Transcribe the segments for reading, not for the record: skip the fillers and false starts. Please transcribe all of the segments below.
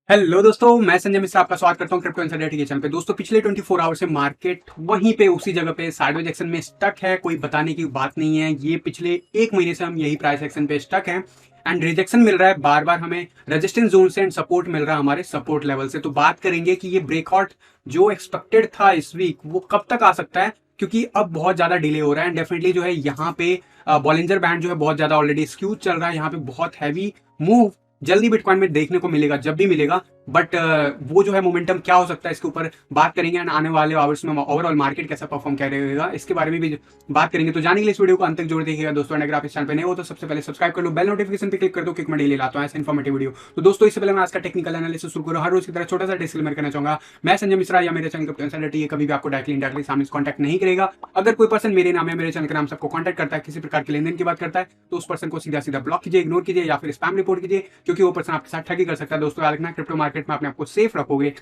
Hello दोस्तों, मैं संजय मिश्रा आपका स्वागत करता हूं क्रिप्टो इनसाइडर के चैनल पे। दोस्तों, पिछले 24 आवर से मार्केट वहीं पे उसी जगह पे साइडवेज एक्शन में स्टक है। कोई बताने की बात नहीं है। ये पिछले एक महीने से हम यही प्राइस एक्शन पे स्टक हैं एंड रिजेक्शन मिल रहा है बार बार हमें रेजिस्टेंस जोन से एंड सपोर्ट मिल रहा है हमारे सपोर्ट लेवल से। तो बात करेंगे कि ये ब्रेकआउट जो एक्सपेक्टेड था इस वीक वो कब तक आ सकता है, क्योंकि अब बहुत ज्यादा डिले हो रहा है। डेफिनेटली जो है यहाँ पे बॉलिंजर बैंड जो है बहुत ज्यादा ऑलरेडी स्क्यू चल रहा है। यहाँ पे बहुत हैवी मूव जल्दी बिटकॉइन में देखने को मिलेगा, जब भी मिलेगा। बट वो जो है मोमेंटम क्या हो सकता है इसके ऊपर बात करेंगे एंड आने वाले आवर्स में ओवरऑल मार्केट कैसा परफॉर्म करेगा इसके बारे में भी बात करेंगे। तो जाने के लिए इस वीडियो को अंत तक जोड़ देखिएगा दोस्तों। अगर आप इस चैनल पे नए हो तो सबसे पहले सब्सक्राइब कर लो, बेल नोटिफिकेशन पे क्लिक कर दो, क्योंकि मैं डेली लाता हूं ऐसे इन्फॉर्मेटिव वीडियो। तो दोस्तों, इससे पहले मैं आज का टेक्निकल एनालिसिस शुरू करूं, हर रोज की तरह छोटा सा डिस्क्लेमर करना चाहूंगा। मैं संजय मिश्रा या मेरे चैनल क्रिप्टो इनसाइडर कभी भी आपको डायरेक्टली इनडायरेक्टली सामने कॉन्टैक्ट नहीं करेगा। अगर कोई पर्सन मेरे नाम या मेरे चैनल के नाम सबको कॉन्टैक्ट करता है, किसी प्रकार के लेनदेन की बात करता है, तो उस पर्सन को सीधा सीधा ब्लॉक कीजिए, इग्नोर कीजिए या फिर स्पैम रिपोर्ट कीजिए, क्योंकि वो पर्सन आपके साथ ठगी कर सकता है। दोस्तों, याद रखना, क्रिप्टो मार्केट में अपने आपको सेफ रखोगे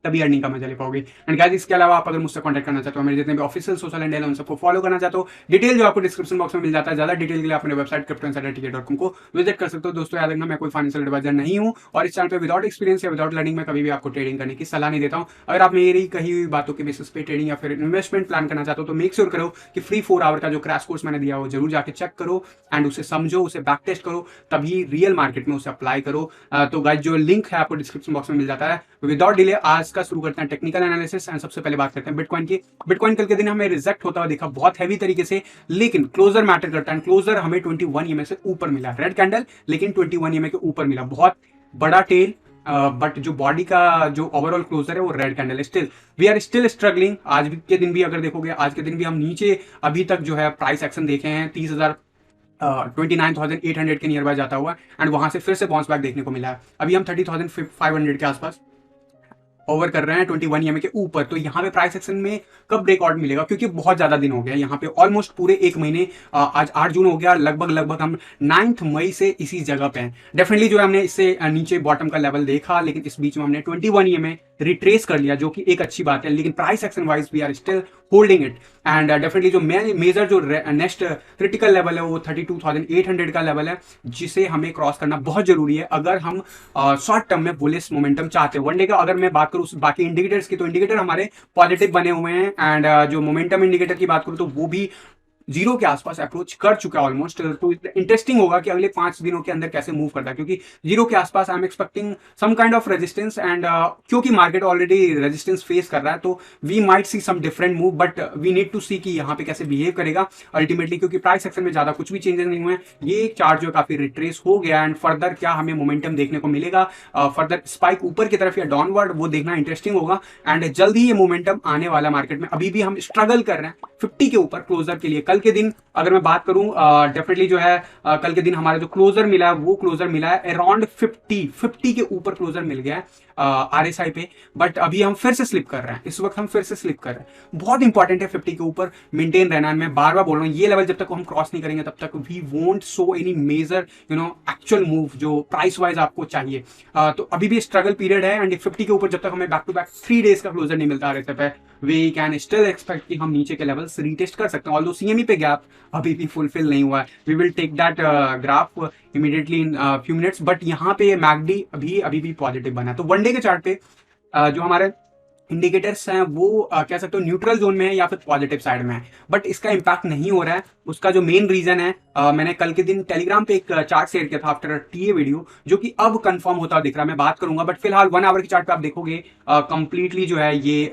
तभी अर्निंग का मजा ले पाओगे। एंड गाइस, इसके अलावा आप अगर मुझसे कांटेक्ट करना चाहते हो, मेरे जितने भी ऑफिशियल सोशल हैंडल है उन सबको फॉलो करना चाहते हो, डिटेल जो आपको डिस्क्रिप्शन बॉक्स में मिल जाता है। ज्यादा डिटेल के लिए अपने वेबसाइट cryptoinsidertk.com को विजिट कर सकते हो। दोस्तों, याद रखना, मैं कोई फाइनेंशियल एडवाइजर नहीं हूं और इस चैनल पे विदाउट एक्सपीरियंस या विदाउट लर्निंग में कभी भी आपको ट्रेडिंग करने की सलाह नहीं देता हूं। अगर आप मेरी कही हुई बातों के बेसिस पे ट्रेडिंग या फिर इन्वेस्टमेंट प्लान करना चाहते हो तो मेक श्योर करो कि फ्री 4 आवर का जो क्रैश कोर्स मैंने दिया वो जरूर जाके चेक करो एंड उसे समझो, उसे बैक टेस्ट करो, तभी रियल मार्केट में उसे अप्लाई करो। तो गाइस, जो लिंक है आपको डिस्क्रिप्शन बॉक्स में मिल जाता है। विदाउट डिले आज का शुरू करते हैं टेक्निकल एनालिसिस एंड सबसे पहले बात करते हैं बिटकॉइन की। बिटकॉइन कल के दिन हमें रिजेक्ट होता हुआ देखा बहुत हैवी तरीके से, लेकिन क्लोजर मैटर करता है। क्लोजर हमें 21 ईएमए से ऊपर मिला, रेड कैंडल, लेकिन 21 ईएमए के ऊपर मिला। बहुत बड़ा टेल, बट जो बॉडी का जो ओवरऑल क्लोजर है वो रेड कैंडल है। Still we are still struggling. आज के दिन भी अगर देखोगे, आज के दिन भी हम नीचे अभी तक जो है प्राइस एक्शन देखे हैं 30,000 29,800 के नियर बाय जाता हुआ एंड वहां से फिर से बाउंस बैक देखने को मिला है। अभी हम 30,500 के आसपास ओवर कर रहे हैं 21 ईएमए के ऊपर। तो यहाँ पे प्राइस एक्शन में कब ब्रेकआउट मिलेगा, क्योंकि बहुत ज्यादा दिन हो गया यहाँ पे, ऑलमोस्ट पूरे एक महीने। आज 8 जून हो गया, लगभग हम 9 मई से इसी जगह पे हैं। डेफिनेटली जो है हमने इससे नीचे बॉटम का लेवल देखा, लेकिन इस बीच में हमने 21 ईएमए रिट्रेस कर लिया, जो कि एक अच्छी बात है। लेकिन price action wise we are still holding it and definitely जो मेजर जो नेक्स्ट क्रिटिकल लेवल है वो 32,800 का लेवल है, जिसे हमें क्रॉस करना बहुत जरूरी है अगर हम शॉर्ट टर्म में बुलिश मोमेंटम चाहते हैं। वनडे का अगर मैं बात करूं बाकी इंडिकेटर्स की, तो इंडिकेटर हमारे पॉजिटिव बने हुए हैं एंड जो मोमेंटम इंडिकेटर की बात करूं तो वो भी जीरो के आसपास अप्रोच कर चुका है ऑलमोस्ट। तो इंटरेस्टिंग होगा कि अगले 5 दिनों के अंदर कैसे मूव करता है, क्योंकि जीरो के आसपास I am expecting some kind of resistance and क्योंकि मार्केट ऑलरेडी रेजिस्टेंस फेस कर रहा है, तो we might see some different move, but we need to see कि यहाँ पे कैसे बिहेव करेगा अल्टीमेटली, क्योंकि प्राइस सेक्शन में ज्यादा कुछ भी चेंजेस नहीं हुए। ये चार्ट जो काफी रिट्रेस हो गया एंड फर्दर क्या हमें मोमेंटम देखने को मिलेगा, फर्दर स्पाइक ऊपर की तरफ या डाउनवर्ड, वो देखना इंटरेस्टिंग होगा एंड जल्द ही ये मोमेंटम आने वाला मार्केट में। अभी भी हम स्ट्रगल कर रहे हैं 50 के ऊपर क्लोजर के लिए। कल के दिन अगर मैं बात करूं, डेफिनेटली जो है कल के दिन हमारा जो क्लोजर मिला है वो क्लोजर मिला है अराउंड 50 के ऊपर क्लोजर मिल गया है आरएसआई पे। बट अभी हम फिर से स्लिप कर रहे हैं, इस वक्त हम फिर से स्लिप कर रहे हैं। बहुत इंपॉर्टेंट है 50 के ऊपर मेंटेन रहना। मैं बार बार बोल रहा हूँ, ये लेवल जब तक हम क्रॉस नहीं करेंगे तब तक we won't show any major actual move जो प्राइस वाइज आपको चाहिए। तो अभी भी स्ट्रगल पीरियड है एंड 50 के ऊपर जब तक हमें बैक टू बैक 3 डेज का क्लोजर नहीं मिलता आरएसआई पे, वी कैन स्टिल एक्सपेक्ट कि हम नीचे के लेवल्स रीटेस्ट कर सकते हैं। ऑल्दो सीएमई पे गैप अभी भी फुलफिल नहीं हुआ है। We will take that graph immediately in few minutes, but यहाँ पे मैगडी अभी भी पॉजिटिव बना है। तो वनडे के चार्ट पे जो हमारे इंडिकेटर्स हैं वो कह सकते हो न्यूट्रल जोन में है या फिर पॉजिटिव साइड में है, बट इसका इंपैक्ट नहीं हो रहा है। उसका जो मेन रीजन है, मैंने कल के दिन टेलीग्राम पे एक चार्ट शेयर किया था आफ्टर टीए वीडियो, जो कि अब कंफर्म होता दिख रहा है। मैं बात करूंगा, बट फिलहाल 1 आवर के चार्ट पे आप देखोगे कंप्लीटली जो है ये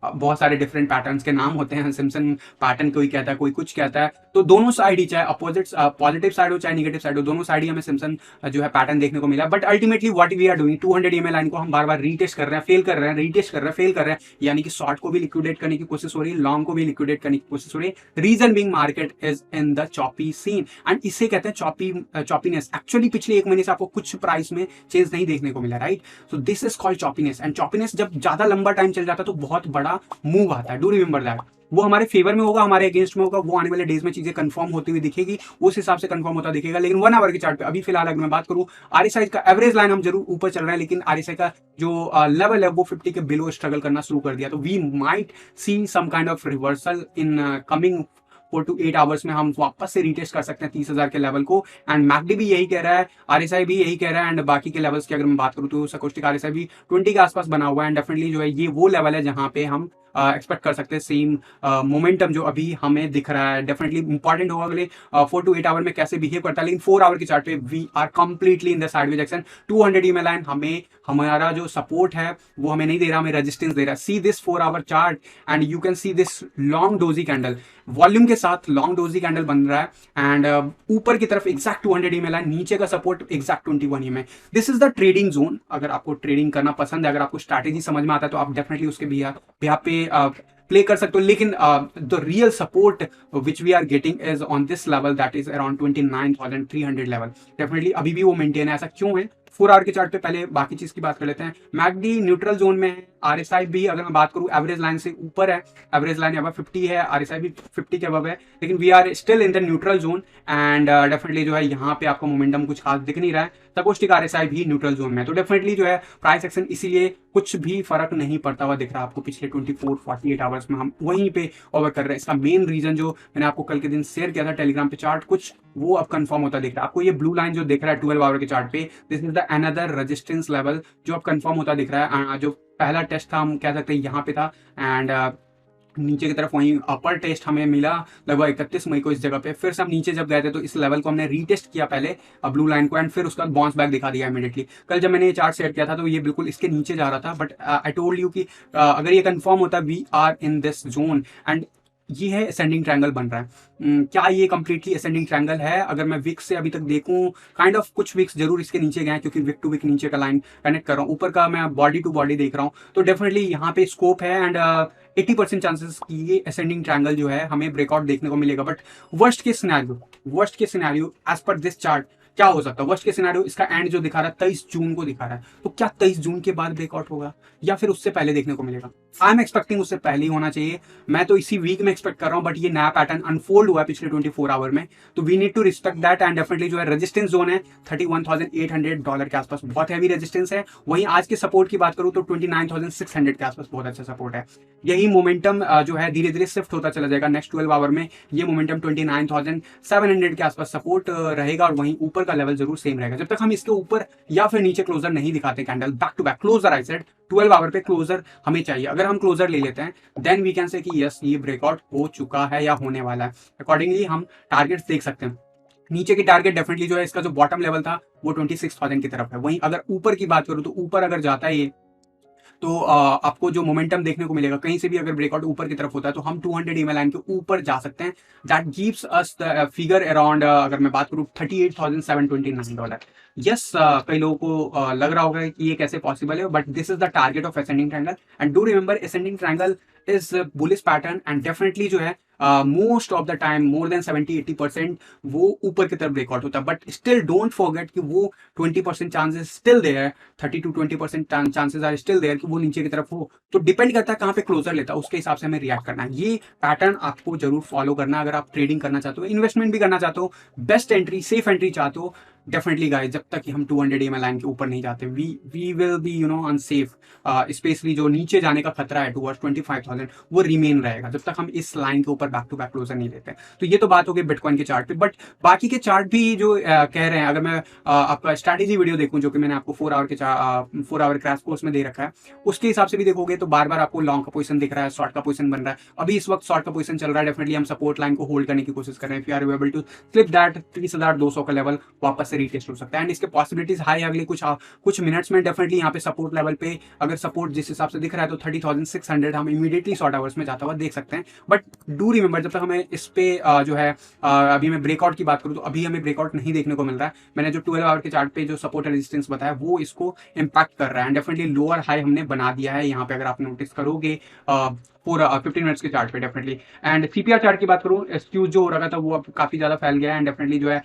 बहुत सारे डिफरेंट पैटर्न्स के नाम होते हैं। सिम्पसन पैटर्न कोई कहता है, कोई कुछ कहता है। तो दोनों साइड ही, चाहे अपोजिट पॉजिटिव साइड हो चाहे नेगेटिव साइड हो, दोनों साइड ही हमें सिम्पसन जो है पैटर्न देखने को मिला। But ultimately what we are doing, 200 EMA line को हम बार बार रीटेस्ट कर रहे हैं, फेल कर रहे हैं, रीटेस्ट कर रहे हैं, फेल कर रहे हैं। यानी कि शॉर्ट को भी लिक्विडेट करने की कोशिश हो रही है, लॉन्ग को भी लिक्विडेट करने की कोशिश हो रही है। Reason being market is in the choppy scene and इसे कहते हैं चॉपीनेस। एक्चुअली पिछले एक महीने से आपको कुछ प्राइस में चेंज नहीं देखने को मिला, right? So this is called choppiness and choppiness जब ज्यादा लंबा टाइम चल जाता है तो बहुत बड़ा मूव आता है। Do remember that. वो हमारे फेवर में होगा, हमारे अगेंस्ट में होगा, वो आने वाले डेज में चीजें कंफर्म होती हुई दिखेगी, उस हिसाब से कंफर्म होता दिखेगा। लेकिन 1 आवर के चार्ट पे अभी फिलहाल अगर मैं बात करूं, आरएसआई का एवरेज लाइन हम जरूर ऊपर चल रहे हैं, लेकिन आरएसआई का जो लेवल है वो 50 के बिलो स्ट्रगल करना शुरू कर दिया। तो we might see some kind of reversal in coming 4 to 8 hours में हम वापस से रीटेस्ट कर सकते हैं 30,000 के लेवल को। एंड मैकडी भी यही कह रहा है, आरएसआई भी यही कह रहा है, एंड बाकी के लेवल्स की अगर मैं बात करूँ तो सकोस्टिक आरएसआई भी 20 के आसपास बना हुआ है। एंड डेफिनेटली जो है ये वो लेवल है जहाँ पे हम एक्सपेक्ट कर सकते हैं सेम मोमेंटम जो अभी हमें दिख रहा है। डेफिनेटली इंपॉर्टेंट होगा अगले 4 to 8 आवर में कैसे बिहेव करता है, लेकिन 4 आवर की चार्ट पे we are completely in the sideways action. 200 EMA line हमें हमारा जो सपोर्ट है वो हमें नहीं दे रहा, हमें रेजिस्टेंस दे रहा है। See this 4 our chart and you can see this long doji candle, volume के साथ लॉन्ग डोजी कैंडल बन रहा है। एंड ऊपर की तरफ एग्जैक्ट 200 ईएमए लाइन, नीचे का support exact 21 EMA. This is the trading zone. अगर आपको ट्रेडिंग करना पसंद है, अगर आपको स्ट्रैटेजी समझ में आता है तो आप डेफिनेटली उसके बिहाफ पे प्ले कर सकते हो। लेकिन the real support which we are getting is on this level, that is around 29,300 level. Definitely अभी भी वो मेंटेन है। ऐसा क्यों है? 4 आवर के चार्ट पे पहले बाकी चीज की बात कर लेते हैं। मैकडी न्यूट्रल जोन में है, आरएसआई भी अगर मैं बात करूं एवरेज लाइन से ऊपर है, एवरेज लाइन अब 50 है, आरएसआई भी 50 के अबव है, लेकिन we are still in the neutral zone. And definitely जो है यहाँ पे आपको मोमेंटम कुछ खास दिख नहीं रहा है। सकोस्टिक आरएसआई भी न्यूट्रल जोन में है, तो डेफिनेटली जो है प्राइस एक्शन इसीलिए कुछ भी फर्क नहीं पड़ता हुआ दिख रहा है आपको पिछले 24-48 आवर्स में। हम वहीं पे ओवर कर रहे हैं। इसका मेन रीजन जो मैंने आपको कल के दिन शेयर किया था टेलीग्राम पे चार्ट, कुछ वो अब कंफर्म होता दिख रहा है आपको। ये ब्लू लाइन जो दिख रहा है 12 आवर के चार्ट पे, this is the another resistance level जो अब कंफर्म होता दिख रहा है। जो पहला टेस्ट था हम कह सकते हैं यहाँ पे था, एंड नीचे की तरफ वहीं अपर टेस्ट हमें मिला लगभग 31 मई को इस जगह पे। फिर से हम नीचे जब गए थे तो इस लेवल को हमने रीटेस्ट किया पहले ब्लू लाइन को, एंड फिर उसका बाउंस बैक दिखा दिया इमीडिएटली। कल जब मैंने ये चार्ट शेयर किया था तो ये बिल्कुल इसके नीचे जा रहा था, बट आई टोल्ड यू कि अगर ये कंफर्म होता we are in this zone. And ये है असेंडिंग ट्रायंगल बन रहा है। क्या ये कंप्लीटली असेंडिंग ट्रायंगल है? अगर मैं विक्स से अभी तक देखूं, काइंड ऑफ कुछ विक्स जरूर इसके नीचे गए हैं, क्योंकि विक टू विक नीचे का लाइन कनेक्ट कर रहा हूँ, ऊपर का मैं बॉडी टू बॉडी देख रहा हूँ, तो डेफिनेटली यहाँ पे स्कोप है। एंड 80% चांसेस कि ये असेंडिंग ट्रायंगल जो है हमें ब्रेकआउट देखने को मिलेगा। बट वर्स्ट के scenario as per this chart क्या हो सकता है? वर्स्ट के सिनेरियो इसका एंड जो दिखा रहा है 23 जून को दिखा रहा है, तो क्या 23 जून के बाद ब्रेकआउट होगा या फिर उससे पहले देखने को मिलेगा? आई एम एक्सपेक्टिंग उससे पहले ही होना चाहिए। मैं तो इसी वीक में एक्सपेक्ट कर रहा हूं, बट ये नया पैटर्न अनफोल्ड हुआ है पिछले 24 आवर में, तो we need to respect that. And definitely जो है रेजिस्टेंस जोन है $31,800 के आसपास, बहुत हैवी रेजिस्टेंस है। वहीं आज के सपोर्ट की बात करूं तो 29,600 के आसपास बहुत अच्छा सपोर्ट है। यही मोमेंटम जो है धीरे धीरे शिफ्ट होता चला जाएगा। नेक्स्ट 12 आवर में ये मोमेंटम 29,700 के आसपास सपोर्ट रहेगा, और वहीं ऊपर का लेवल जरूर सेम रहेगा। जब तक हम इसके ऊपर या फिर नीचे क्लोजर नहीं दिखाते candle back to back closure, I said 12 hour पे क्लोजर हमें चाहिए। अगर हम क्लोजर ले लेते हैं देन वी कैन से कि यस ये ब्रेकआउट हो चुका है या होने वाला है। अकॉर्डिंगली हम टारगेट्स देख सकते हैं। नीचे की टारगेट डेफिनेटली जो है इसका जो बॉटम लेवल था वो 26,000 की तरफ है। वहीं अगर ऊपर की बात करूं तो ऊपर अगर जाता है ये, तो आपको जो मोमेंटम देखने को मिलेगा कहीं से भी अगर ब्रेकआउट ऊपर की तरफ होता है तो हम 200 ईएमए लाइन के ऊपर जा सकते हैं। That gives us the figure around, अगर मैं बात करूं $38,729। यस, कई लोगों को लग रहा होगा कि ये कैसे पॉसिबल है, but this is the target of ascending triangle. And do remember ascending triangle is bullish pattern, and definitely जो है most of the time more than 70-80% वो ऊपर की तरफ ब्रेकआउट होता है। बट स्टिल डोंट फॉरगेट कि वो 20% chances still there, 30 to 20% chances are still there कि वो नीचे की तरफ हो। तो डिपेंड करता है कहाँ पे क्लोजर लेता है, उसके हिसाब से हमें रिएक्ट करना है। ये पैटर्न आपको जरूर फॉलो करना है अगर आप ट्रेडिंग करना चाहते हो, इन्वेस्टमेंट भी करना चाहते हो, बेस्ट एंट्री सेफ एंट्री चाहते हो। डेफिनेटली गाइस, जब तक कि हम 200 ईएमए लाइन के ऊपर नहीं जाते we will be unsafe. Especially जो नीचे जाने का खतरा है टुवर्ड्स 25,000 वो रिमेन रहेगा जब तक हम इस लाइन के ऊपर बैक टू बैक क्लोजर नहीं लेते। तो ये तो बात हो गई बिटकॉइन के चार्ट पे, बट बाकी के चार्ट भी जो कह रहे हैं, अगर मैं आपका स्ट्रैटेजी वीडियो देखूं जो कि मैंने आपको 4 आवर क्रैश कोर्स में दे रखा है, उसके हिसाब से भी देखोगे तो बार बार आपको लॉन्ग का पोजीशन दिख रहा है, शॉर्ट का पोजीशन बन रहा है। अभी इस वक्त शॉर्ट का पोजीशन चल रहा है। डेफिनेटली हम सपोर्ट लाइन को होल्ड करने की कोशिश कर रहे हैं। If you are able to slip that 30,200 का लेवल वापस से रीटेस्ट हो सकता है, एंड इसके पॉसिबिलिटीज हाई है। अगले कुछ मिनट्स में डेफिनेटली यहाँ पे सपोर्ट लेवल पे अगर सपोर्ट जिस हिसाब से दिख रहा है तो 30,600 हम इमीडिएटली शॉर्ट आवर्स में जाता हुआ देख सकते हैं। बट डू रिमेंबर, जब तक हमें इस पे जो है अभी मैं ब्रेकआउट की बात करूँ तो अभी हमें ब्रेकआउट नहीं देखने को मिल रहा है। मैंने जो 12 आवर के चार्ट पे जो सपोर्ट रेजिस्टेंस बताया वो इसको इम्पैक्ट कर रहा है, एंड डेफिनेटली लोअर हाई हमने बना दिया है यहाँ पे, अगर आप नोटिस करोगे पूरा 15 मिनट्स के चार्ट पे डेफिनेटली। एंड सीपीआर चार्ट की बात करूं, एक्सक्यूज जो हो रहा था वो अब काफी ज्यादा फैल गया है, एंड डेफिनेटली जो है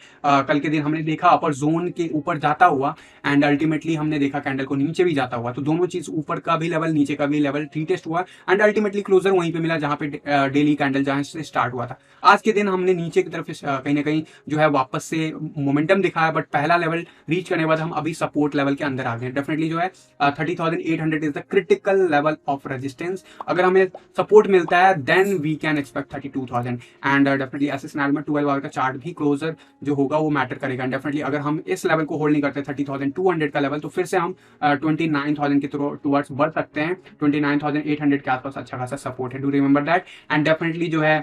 कल के दिन हमने देखा अपर जोन के ऊपर जाता हुआ, एंड अल्टीमेटली हमने देखा कैंडल को नीचे भी जाता हुआ। तो दोनों चीज, ऊपर का भी लेवल नीचे का भी लेवल रीटेस्ट हुआ, एंड अल्टीमेटली क्लोजर वहीं पे मिला जहां पे डेली कैंडल जहां से स्टार्ट हुआ था। आज के दिन हमने नीचे की तरफ कहीं ना कहीं जो है वापस से मोमेंटम दिखाया, बट पहला लेवल रीच करने के बाद हम अभी सपोर्ट लेवल के अंदर आ गए। डेफिनेटली जो है 30,800 is the critical level of resistance. अगर हमें सपोर्ट मिलता है then we can expect 32,000 and definitely ऐसे सिनेरियो में 12 आवर का चार्ट भी क्लोजर जो होगा वो मैटर करेगा। एंड डेफिनेटली अगर हम इस लेवल को होल्ड नहीं करते 30,200 का लेवल, तो फिर से हम 29,000 के टूवर्ड्स बढ़ सकते हैं। 29,800 के आसपास अच्छा खासा सपोर्ट है, do remember that. And definitely जो है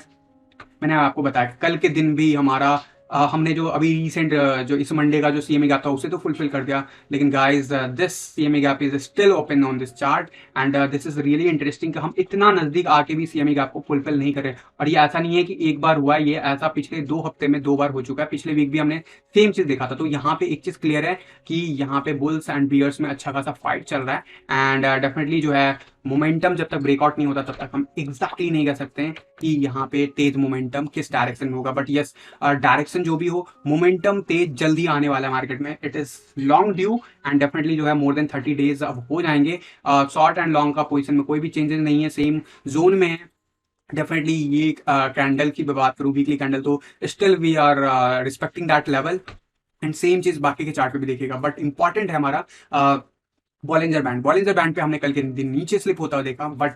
मैंने आपको बताया कल के दिन भी हमारा हमने जो अभी रिसेंट जो इस मंडे का जो सीएमए गैप था उसे तो फुलफिल कर दिया, लेकिन guys this CMA gap is still open on this chart and this is really interesting कि हम इतना नजदीक आके भी सीएमए गैप को फुलफिल नहीं करें। और ये ऐसा नहीं है कि एक बार हुआ है, ये ऐसा पिछले 2 हफ्ते में 2 बार हो चुका है। पिछले वीक भी हमने सेम चीज देखा था। तो यहाँ पे एक चीज क्लियर है कि यहाँ पे बुल्स एंड बियर्स में अच्छा खासा फाइट चल रहा है एंड डेफिनेटली जो है मोमेंटम जब तक ब्रेकआउट नहीं होता तब तक हम एग्जैक्टली नहीं कह सकते हैं कि यहाँ पे तेज मोमेंटम किस डायरेक्शन में होगा। बट यस डायरेक्शन जो भी हो, मोमेंटम तेज जल्दी आने वाला है मार्केट में। It is long due and definitely जो है मोर देन 30 डेज अब हो जाएंगे। शॉर्ट एंड लॉन्ग का पोजिशन में कोई भी चेंजेस नहीं है, सेम जोन में है। डेफिनेटली ये कैंडल की बात करूँ वीकली कैंडल, तो still we are respecting that level and same चीज बाकी के चार्ट पे भी देखेगा। बट इंपॉर्टेंट है हमारा बॉलिंजर बैंड। बॉलिंजर बैंड पे हमने कल के दिन नीचे स्लिप होता हुआ देखा, बट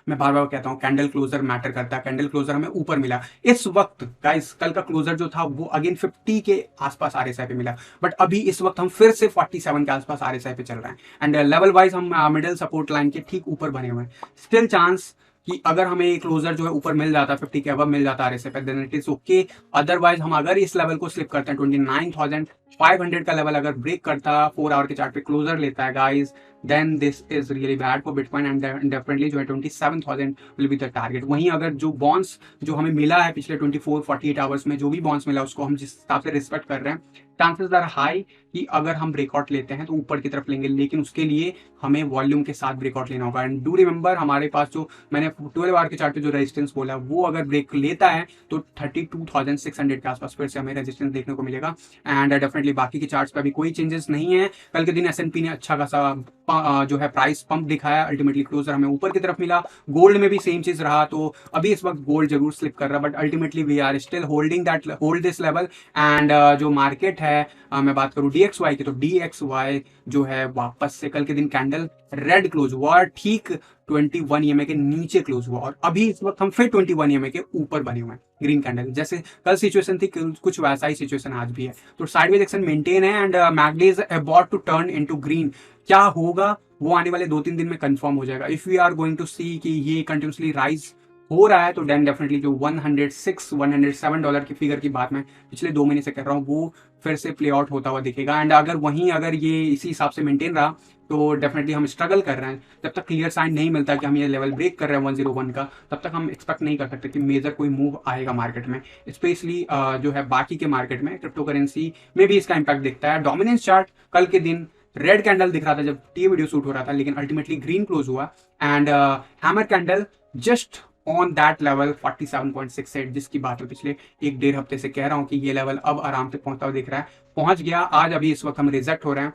मैं बार बार कहता हूँ कैंडल क्लोजर मैटर करता है। कैंडल क्लोजर हमें ऊपर मिला इस वक्त गाइस, कल का क्लोजर जो था वो अगेन 50 के आसपास आरएसआई पे मिला, बट अभी इस वक्त हम फिर से 47 के आसपास आरएसआई पे चल रहे हैं एंड लेवल वाइज हम मिडिल सपोर्ट लाइन के ठीक ऊपर बने हुए हैं। स्टिल चांस कि अगर हमें क्लोजर जो है ऊपर मिल जाता, 50 के अबव मिल जाता आरएसआई पे, then it is okay. Otherwise हम अगर इस लेवल को स्लिप करते हैं 29,500 का लेवल अगर ब्रेक करता 4 आवर के चार्ट पे क्लोजर लेता है guys, then this is really bad for Bitcoin and definitely जो है 27,000 will be the target। वहीं अगर जो बॉन्स जो हमें मिला है पिछले 24-48 आवर्स में, जो भी बॉन्स मिला उसको हम जिस हिसाब से रिस्पेक्ट कर रहे हैं, चांसेस आर हाई कि अगर हम ब्रेकआउट लेते हैं तो ऊपर की तरफ लेंगे, लेकिन उसके लिए हमें वॉल्यूम के साथ ब्रेकआउट लेना होगा। एंड डू रिमेंबर हमारे पास जो मैंने 12 आवर के चार्ट पे जो रेजिस्टेंस बोला वो अगर ब्रेक लेता है तो 32,600 के आसपास फिर से हमें रेजिस्टेंस देखने को मिलेगा। एंड डेफिनेटली बाकी के चार्ट्स पे अभी कोई चेंजेस नहीं है। कल के दिन S&P ने अच्छा खासा जो है प्राइस पंप दिखाया, अल्टीमेटली क्लोजर हमें ऊपर की तरफ मिला। गोल्ड में भी सेम चीज रहा, तो अभी इस वक्त गोल्ड जरूर स्लिप कर रहा है, but ultimately we are still hold this level. And जो मार्केट है मैं बात करूं DXY की, तो DXY जो है वापस से कल के दिन कैंडल रेड क्लोज हुआ, ठीक 21 EMA के नीचे क्लोज हुआ, और अभी इस वक्त हम फिर 21 EMA के ऊपर बने हुए हैं ग्रीन कैंडल। जैसे कल सिचुएशन थी कुछ वैसा ही सिचुएशन आज भी है, तो साइडवेज एक्शन मेंटेन है and MACD is about to turn into green. क्या होगा वो आने वाले 2-3 दिन में कंफर्म हो जाएगा। If we are going to see कि ये कंटिन्यूसली राइज हो रहा है तो देन डेफिनेटली जो $106-107 की फिगर की बात मैं पिछले 2 महीने से कर रहा हूँ वो फिर से प्ले आउट होता हुआ दिखेगा। एंड अगर ये इसी हिसाब से मेंटेन रहा तो डेफिनेटली हम स्ट्रगल कर रहे हैं। जब तक क्लियर साइन नहीं मिलता कि हम ये लेवल ब्रेक कर रहे हैं 101 का, तब तक हम एक्सपेक्ट नहीं कर सकते कि मेजर कोई मूव आएगा मार्केट में। स्पेशली जो है बाकी के मार्केट में, क्रिप्टो करेंसी में भी इसका इंपैक्ट दिखता है। डोमिनेंस चार्ट कल के दिन रेड कैंडल दिख रहा था जब टी वीडियो शूट हो रहा था, लेकिन अल्टीमेटली ग्रीन क्लोज हुआ and hammer candle just on that level 47.68, जिसकी बात मैं पिछले 1-1.5 हफ्ते से कह रहा हूं कि ये लेवल अब आराम से पहुंचता हुआ दिख रहा है, पहुंच गया। आज अभी इस वक्त हम रिजेक्ट हो रहे हैं।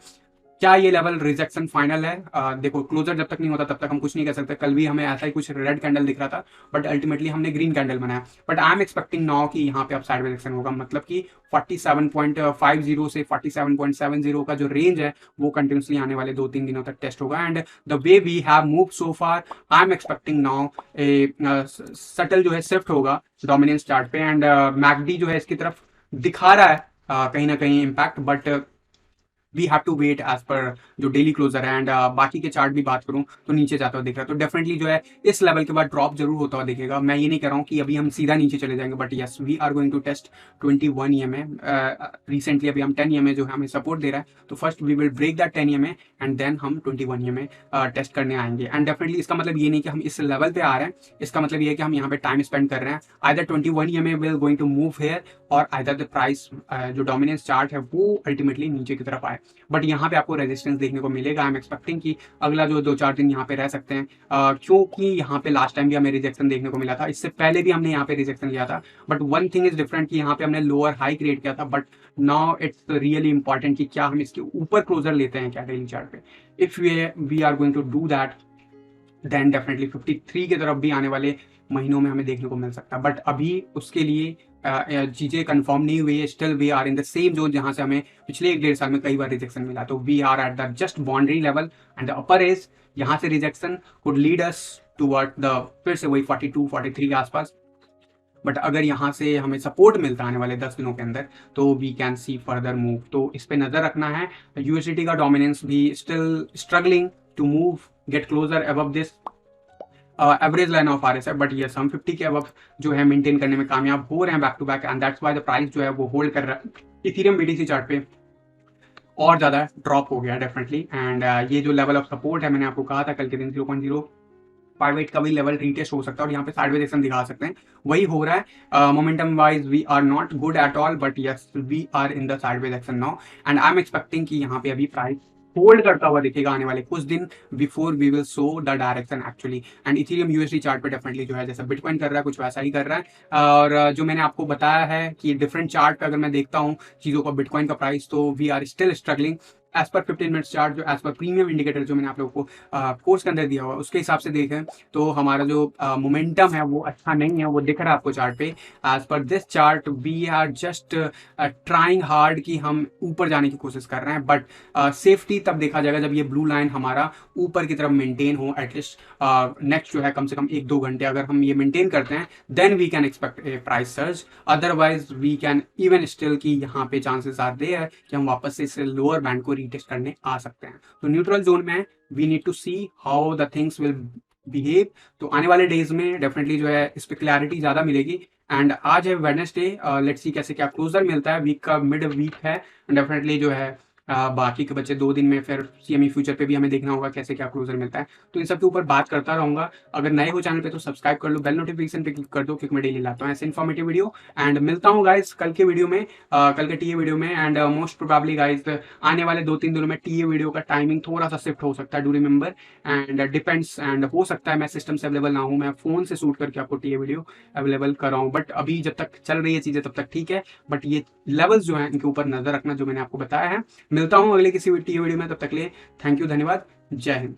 क्या ये लेवल रिजेक्शन फाइनल है? देखो क्लोजर जब तक नहीं होता तब तक हम कुछ नहीं कह सकते। कल भी हमें ऐसा ही कुछ रेड कैंडल दिख रहा था, बट अल्टीमेटली हमने ग्रीन कैंडल बनाया। But I am expecting now कि यहाँ पे अब साइड रिजेक्शन होगा, मतलब कि 47.50 से 47.70 का जो रेंज है वो कंटिन्यूसली आने वाले 2-3 दिनों तक टेस्ट होगा। And the way we have move so far, I am expecting now a subtle जो है शिफ्ट होगा डोमिनेंस चार्ट पे। एंड मैकडी जो है इसकी तरफ दिखा रहा है कहीं ना कहीं impact, but we have to wait as per जो डेली क्लोजर है। एंड बाकी के चार्ट भी बात करूं तो नीचे जाता हुआ दिख रहा है, तो डेफिनेटली जो है इस लेवल के बाद ड्रॉप जरूर होता हुआ दिखेगा। मैं ये नहीं कह रहा हूं कि अभी हम सीधा नीचे चले जाएंगे, but yes we are going to test 21 EMA। Recently अभी हम 10 EMA जो है हमें सपोर्ट दे रहा है, तो first we will break that 10 EMA and then हम 21 EMA टेस्ट करने आएंगे। एंड डेफिनेटली इसका मतलब ये नहीं कि हम इस लेवल पे आ रहे हैं, इसका मतलब ये है कि हम यहाँ पे टाइम स्पेंड कर रहे हैं। Either 21 EMA will going to move here, और आइदर द प्राइस जो डोमिनेंस चार्ट है वो अल्टीमेटली नीचे की तरफ आए, बट यहाँ पे आपको रेजिस्टेंस देखने को मिलेगा। आई एम एक्सपेक्टिंग कि अगला जो 2-4 दिन यहाँ पे रह सकते हैं, क्योंकि यहाँ पे लास्ट टाइम भी हमें रिजेक्शन देखने को मिला था, इससे पहले भी हमने यहाँ पे रिजेक्शन लिया था। But one thing is different कि यहाँ पे हमने लोअर हाई क्रिएट किया था, but now it's really important कि क्या हम इसके ऊपर क्लोजर लेते हैं क्या डेली चार्ट पे। If we are going to do that then definitely 53 की तरफ भी आने वाले महीनों में हमें देखने को मिल सकता है। बट अभी उसके लिए चीजें कंफर्म नहीं हुई है। Still we are in the same zone जहां से हमें पिछले 1-1.5 साल में कई बार रिजेक्शन मिला, तो we are at the just boundary level and the upper edge यहाँ से rejection could lead us toward the फिर से वही 42 43 के आसपास। बट अगर यहाँ से हमें सपोर्ट मिलता है आने वाले 10 दिनों के अंदर तो we can see further move. तो इस पे नजर रखना है। यूएसडीटी का डोमिनेंस भी still struggling to move get closure above this average line of R S है। बट यस हम 50 के अबव जो है मेंटेन करने में कामयाब हो रहे हैं back to back, and that's why the price जो है वो होल्ड कर रहा है। इथेरियम बीटीसी चार्ट पे और ज्यादा ड्रॉप हो गया डेफिनेटली, एंड ये जो लेवल ऑफ सपोर्ट है मैंने आपको कहा था कल के दिन 0.058 का भी लेवल रीटेस्ट हो सकता है और यहाँ पे साइडवेज एक्शन दिखा सकते हैं, वही हो रहा है। Momentum wise we are not good at all, but yes we are in the sideways action now, and I am expecting कि यहाँ पे अभी प्राइस होल्ड करता हुआ दिखेगा आने वाले कुछ दिन before we will show the direction actually. And Ethereum USD chart पे डेफिनेटली जो है जैसा बिटकॉइन कर रहा है कुछ वैसा ही कर रहा है। और जो मैंने आपको बताया है कि डिफरेंट चार्ट पे अगर मैं देखता हूँ चीज़ों का बिटकॉइन का प्राइस, तो we are still struggling as per 15 minutes chart, जो एज पर प्रीमियम इंडिकेटर जो मैंने आप लोगों को कोर्स के अंदर दिया हुआ उसके हिसाब से देखें तो हमारा जो मोमेंटम है वो अच्छा नहीं है, वो दिख रहा है आपको चार्ट पे। As per this chart we are just trying hard कि हम ऊपर जाने की कोशिश कर रहे हैं, बट सेफ्टी तब देखा जाएगा जब ये ब्लू लाइन हमारा ऊपर की तरफ मेंटेन हो एटलीस्ट नेक्स्ट जो है कम से कम 1-2 घंटे अगर हम ये मेंटेन करते हैं then we can expect a price surge. Otherwise we can even still कि यहाँ पे चांसेस आर देयर कि हम वापस से इस लोअर बैंड को रीटेस्ट करने आ सकते हैं। तो न्यूट्रल जोन में we need to see how the things will behave. तो आने वाले डेज में डेफिनेटली जो है इस पर क्लैरिटी ज्यादा मिलेगी। एंड आज है वेडनेसडे, लेट्स सी कैसे क्या क्लोजर मिलता है, वीक का मिड वीक है, डेफिनेटली जो है बाकी के बच्चे 2 दिन में फिर सीएमई फ्यूचर पे भी हमें देखना होगा कैसे क्या क्लोजर मिलता है। तो इन सब के ऊपर बात करता रहूंगा। अगर नए हो चैनल पे तो सब्सक्राइब कर लो, बेल नोटिफिकेशन पे क्लिक कर दो क्योंकि मैं डेली लाता हूँ ऐसे इन्फॉर्मेटिव वीडियो। एंड मिलता हूँ गाइज कल के वीडियो में, कल के टीए वीडियो में। एंड मोस्ट प्रोबेबली गाइज आने वाले 2-3 दिनों में टीए वीडियो का टाइमिंग थोड़ा सा शिफ्ट हो सकता है, do remember, and depends, and हो सकता है मैं सिस्टम से अवेलेबल ना हूँ, मैं फोन से शूट करके आपको टीए वीडियो अवेलेबल कर रहा हूँ। बट अभी जब तक चल रही है चीजें तब तक ठीक है, बट ये लेवल्स जो है इनके ऊपर नजर रखना जो मैंने आपको बताया है। मिलता हूँ अगले किसी वीडियो में, तब तक लिए थैंक यू, धन्यवाद, जय हिंद।